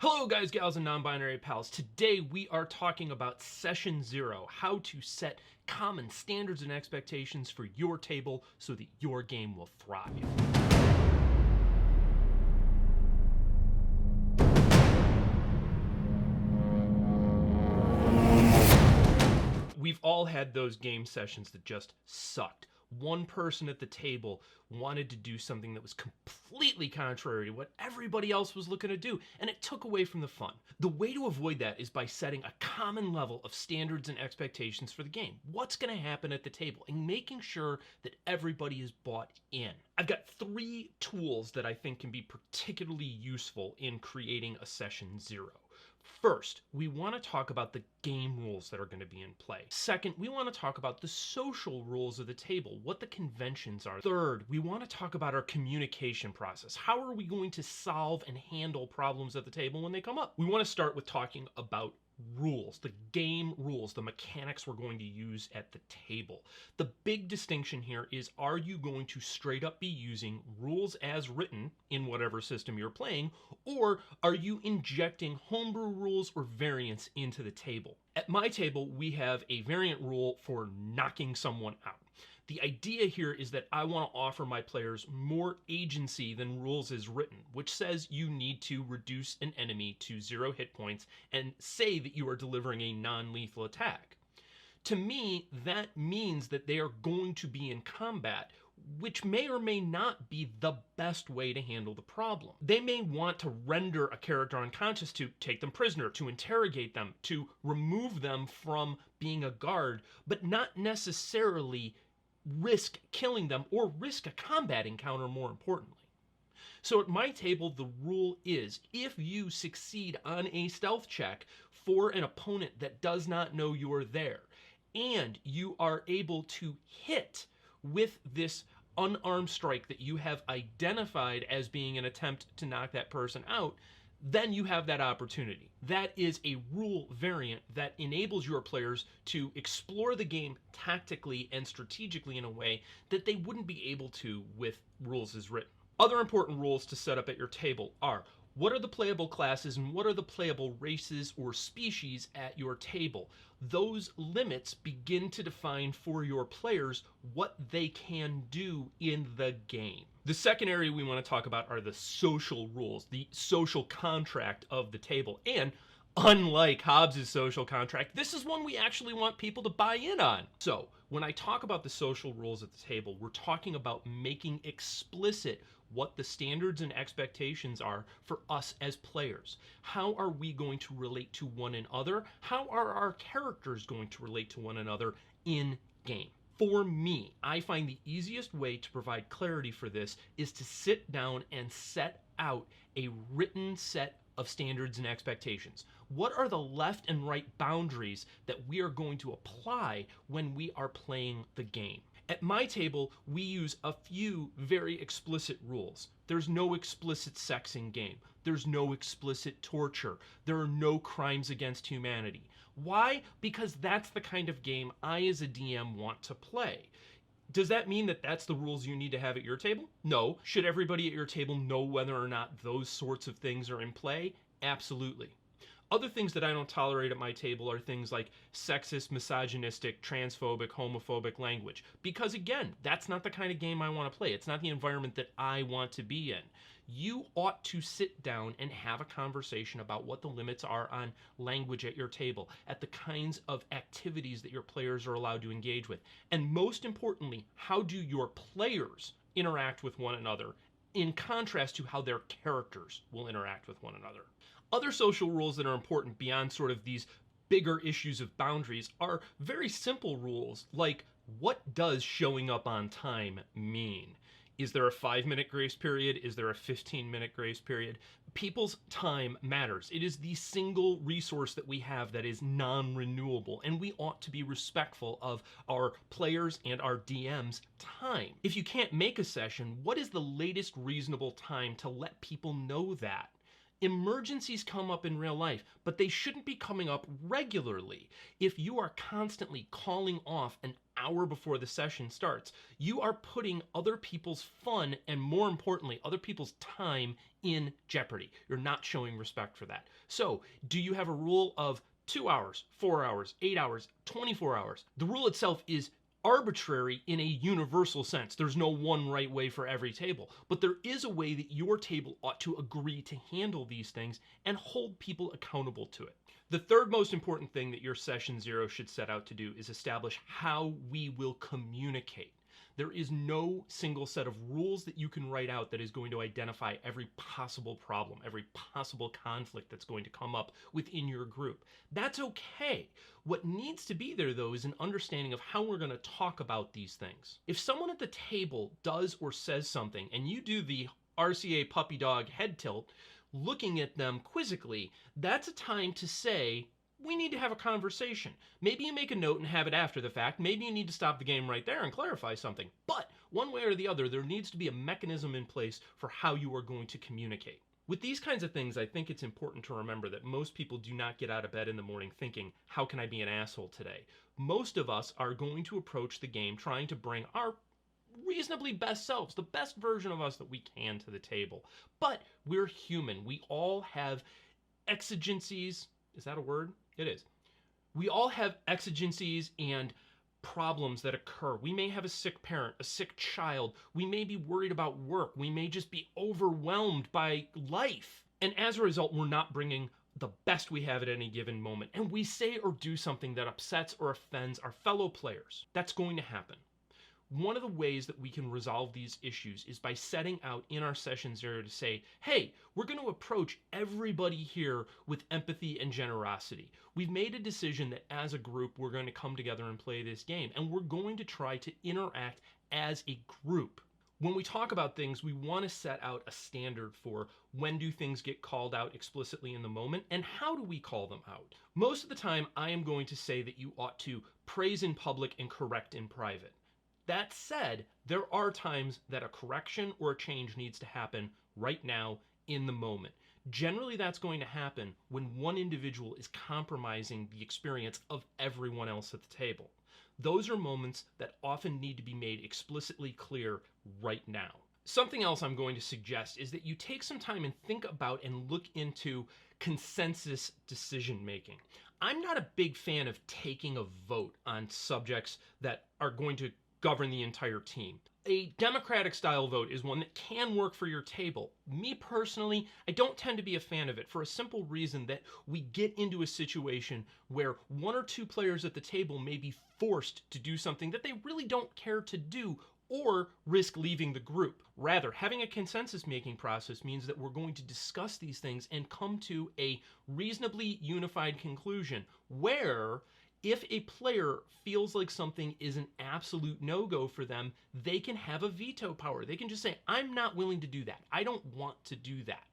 Hello guys, gals, and non-binary pals. Today we are talking about Session 0, how to set common standards and expectations for your table so that your game will thrive. We've all had those game sessions that just sucked. One person at the table wanted to do something that was completely contrary to what everybody else was looking to do, and it took away from the fun. The way to avoid that is by setting a common level of standards and expectations for the game. What's going to happen at the table, and making sure that everybody is bought in. I've got 3 tools that I think can be particularly useful in creating a Session 0. First, we want to talk about the game rules that are going to be in play. Second, we want to talk about the social rules of the table, what the conventions are. Third, we want to talk about our communication process. How are we going to solve and handle problems at the table when they come up? We want to start with talking about rules, the game rules, the mechanics we're going to use at the table. The big distinction here is, are you going to straight up be using rules as written in whatever system you're playing, or are you injecting homebrew rules or variants into the table? At my table, we have a variant rule for knocking someone out. The idea here is that I want to offer my players more agency than rules is written, which says you need to reduce an enemy to 0 hit points and say that you are delivering a non-lethal attack. To me, that means that they are going to be in combat, which may or may not be the best way to handle the problem. They may want to render a character unconscious to take them prisoner, to interrogate them, to remove them from being a guard, but not necessarily risk killing them or risk a combat encounter, more importantly. So at my table, the rule is, if you succeed on a stealth check for an opponent that does not know you're there, and you are able to hit with this unarmed strike that you have identified as being an attempt to knock that person out, then you have that opportunity. That is a rule variant that enables your players to explore the game tactically and strategically in a way that they wouldn't be able to with rules as written. Other important rules to set up at your table are: what are the playable classes and what are the playable races or species at your table? Those limits begin to define for your players what they can do in the game. The second area we want to talk about are the social rules, the social contract of the table. And unlike Hobbes' social contract, this is one we actually want people to buy in on. So when I talk about the social rules at the table, we're talking about making explicit what the standards and expectations are for us as players. How are we going to relate to one another? How are our characters going to relate to one another in game? For me, I find the easiest way to provide clarity for this is to sit down and set out a written set of standards and expectations. What are the left and right boundaries that we are going to apply when we are playing the game? At my table, we use a few very explicit rules. There's no explicit sex in game. There's no explicit torture. There are no crimes against humanity. Why? Because that's the kind of game I as a DM want to play. Does that mean that that's the rules you need to have at your table? No. Should everybody at your table know whether or not those sorts of things are in play? Absolutely. Other things that I don't tolerate at my table are things like sexist, misogynistic, transphobic, homophobic language. Because again, that's not the kind of game I want to play. It's not the environment that I want to be in. You ought to sit down and have a conversation about what the limits are on language at your table, at the kinds of activities that your players are allowed to engage with. And most importantly, how do your players interact with one another, in contrast to how their characters will interact with one another. Other social rules that are important beyond sort of these bigger issues of boundaries are very simple rules, like what does showing up on time mean? Is there a 5-minute grace period? Is there a 15-minute grace period? People's time matters. It is the single resource that we have that is non-renewable, and we ought to be respectful of our players and our DM's time. If you can't make a session, what is the latest reasonable time to let people know that? Emergencies come up in real life, but they shouldn't be coming up regularly. If you are constantly calling off an hour before the session starts, you are putting other people's fun and, more importantly, other people's time in jeopardy. You're not showing respect for that. So, do you have a rule of 2 hours, 4 hours, 8 hours, 24 hours? The rule itself is arbitrary in a universal sense. There's no one right way for every table, but there is a way that your table ought to agree to handle these things and hold people accountable to it. The third most important thing that your session zero should set out to do is establish how we will communicate. There is no single set of rules that you can write out that is going to identify every possible problem, every possible conflict that's going to come up within your group. That's okay. What needs to be there, though, is an understanding of how we're going to talk about these things. If someone at the table does or says something and you do the RCA puppy dog head tilt, looking at them quizzically, that's a time to say, we need to have a conversation. Maybe you make a note and have it after the fact. Maybe you need to stop the game right there and clarify something. But one way or the other, there needs to be a mechanism in place for how you are going to communicate. With these kinds of things, I think it's important to remember that most people do not get out of bed in the morning thinking, how can I be an asshole today? Most of us are going to approach the game trying to bring our reasonably best selves, the best version of us that we can to the table. But we're human. We all have exigencies. Is that a word? It is. We all have exigencies and problems that occur. We may have a sick parent, a sick child. We may be worried about work. We may just be overwhelmed by life. And as a result, we're not bringing the best we have at any given moment. And we say or do something that upsets or offends our fellow players. That's going to happen. One of the ways that we can resolve these issues is by setting out in our session zero to say, hey, we're going to approach everybody here with empathy and generosity. We've made a decision that as a group, we're going to come together and play this game, and we're going to try to interact as a group. When we talk about things, we want to set out a standard for when do things get called out explicitly in the moment, and how do we call them out? Most of the time, I am going to say that you ought to praise in public and correct in private. That said, there are times that a correction or a change needs to happen right now in the moment. Generally, that's going to happen when one individual is compromising the experience of everyone else at the table. Those are moments that often need to be made explicitly clear right now. Something else I'm going to suggest is that you take some time and think about and look into consensus decision making. I'm not a big fan of taking a vote on subjects that are going to govern the entire team. A democratic style vote is one that can work for your table. Me personally, I don't tend to be a fan of it for a simple reason that we get into a situation where one or two players at the table may be forced to do something that they really don't care to do or risk leaving the group. Rather, having a consensus making process means that we're going to discuss these things and come to a reasonably unified conclusion where if a player feels like something is an absolute no-go for them, they can have a veto power. They can just say, I'm not willing to do that. I don't want to do that.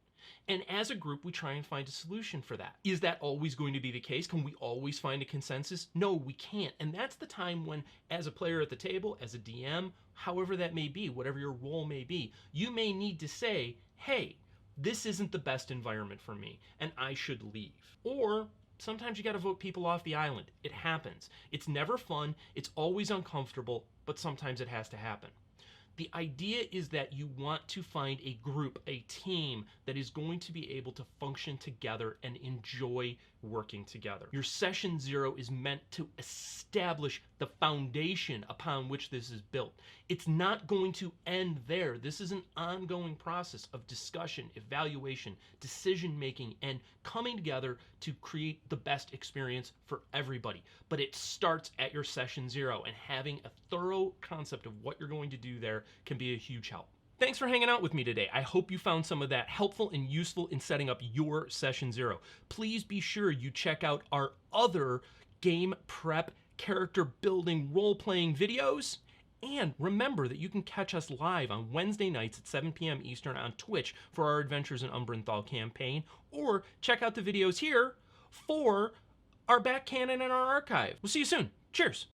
And as a group, we try and find a solution for that. Is that always going to be the case? Can we always find a consensus? No, we can't. And that's the time when, as a player at the table, as a DM, however that may be, whatever your role may be, you may need to say, hey, this isn't the best environment for me, and I should leave. Or sometimes you got to vote people off the island. It happens. It's never fun. It's always uncomfortable, but sometimes it has to happen. The idea is that you want to find a group, a team that is going to be able to function together and enjoy working together. Your session zero is meant to establish the foundation upon which this is built. It's not going to end there. This is an ongoing process of discussion, evaluation, decision-making, and coming together to create the best experience for everybody. But it starts at your session zero, and having a thorough concept of what you're going to do there can be a huge help. Thanks for hanging out with me today. I hope you found some of that helpful and useful in setting up your session zero. Please be sure you check out our other game prep, character building, role-playing videos. And remember that you can catch us live on Wednesday nights at 7 p.m. Eastern on Twitch for our Adventures in Umbranthal campaign, or check out the videos here for our back canon and our archive. We'll see you soon. Cheers.